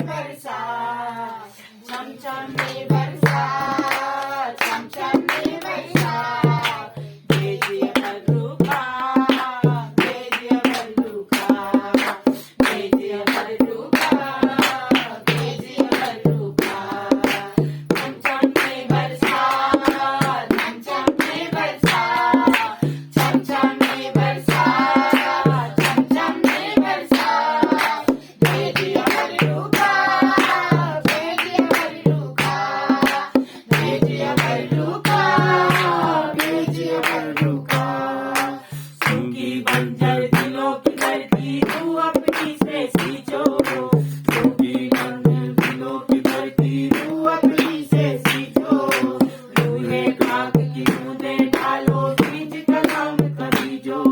बरसा, चमचम में बरसा, चमचम में बरसा, भेजिए भल्लू का, भेजिए भल्लू का, भेजिए भल्लू का, भेजिए भल्लू का, चमचम में बरसा, चमचम में बरसा, चमचम में बरसा, चमचम में बरसा, भेजिए भल्लू का, भेजिए भल्लू का, भेजिए भल्लू का, भेजिए भल्लू का। सूखी बंजर दिलों की धरती तू अपनी से सींचो, सूखी बंजर दिलों की धरती तू अपनी से सींचो, रूहे खाक की बूंदें डालो बीज कलम कबीजो,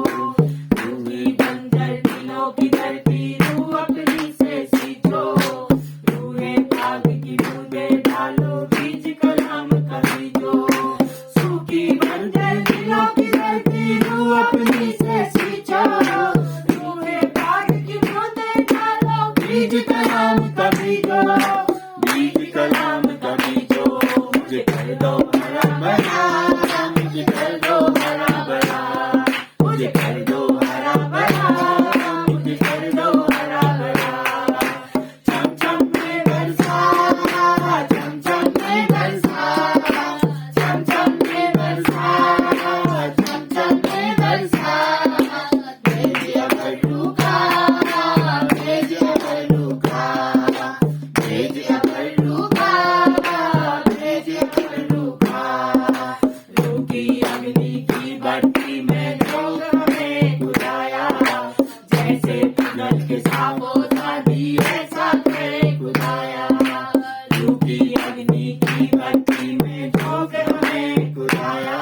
सूखी बंजर दिलों की धरती तू अपनी से सींचो, रूहे खाक की बूंदें डालो बीज कलम कबीजो, सूखी बंजर दिलों की धरती तू अपनी से सींचो, रूहे खाक की बूंदें डालो बीज कलम कबीजो, बीज कलम कबीजो, मुझे कर दो हरा भरा, मुझे कर दो हरा भरा, मुझे कर दो हरा भरा, मुझे कर दो हरा भरा, चमचम में बरसा, चमचम में बरसा, चमचम में बरसा, चमचम में बरसा, भेजिए भल्लू का, भेजिए भल्लू का, भेजिए भल्लू का, भेजिए भल्लू का, रूखी अग्नि की भट्टी में लोग हमें खुदाया, जैसे पिघल के साबोतानी ऐसा करे खुदाया, रूखी अग्नि की भट्टी में लोग हमें खुदाया,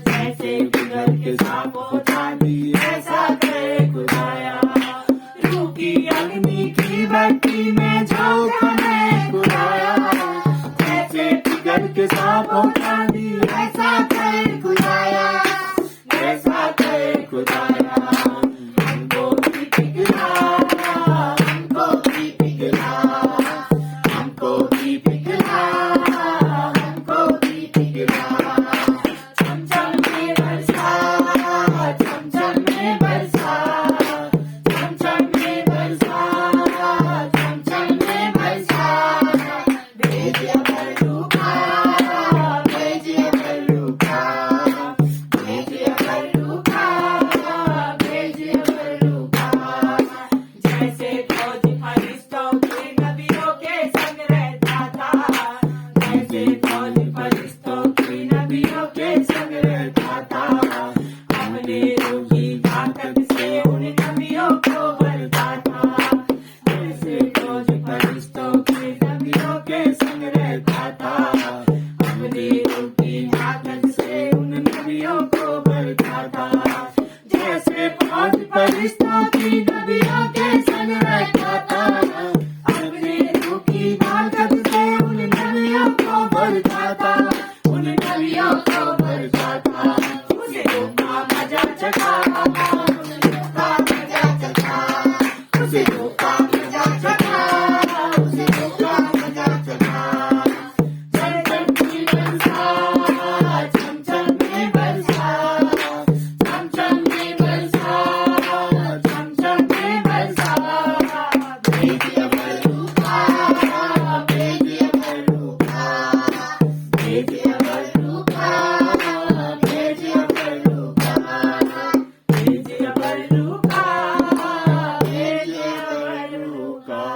जैसे पिघल के साबोतानी ऐसा करे खुदाया, रूखी अग्नि की भट्टी में झोंक हमें खुदाया, जैसे पिघल के साबोतानी ऐसा करे खुदाया, ऐसा करे खुदाया, हमको भी पिघला, हमको भी पिघला,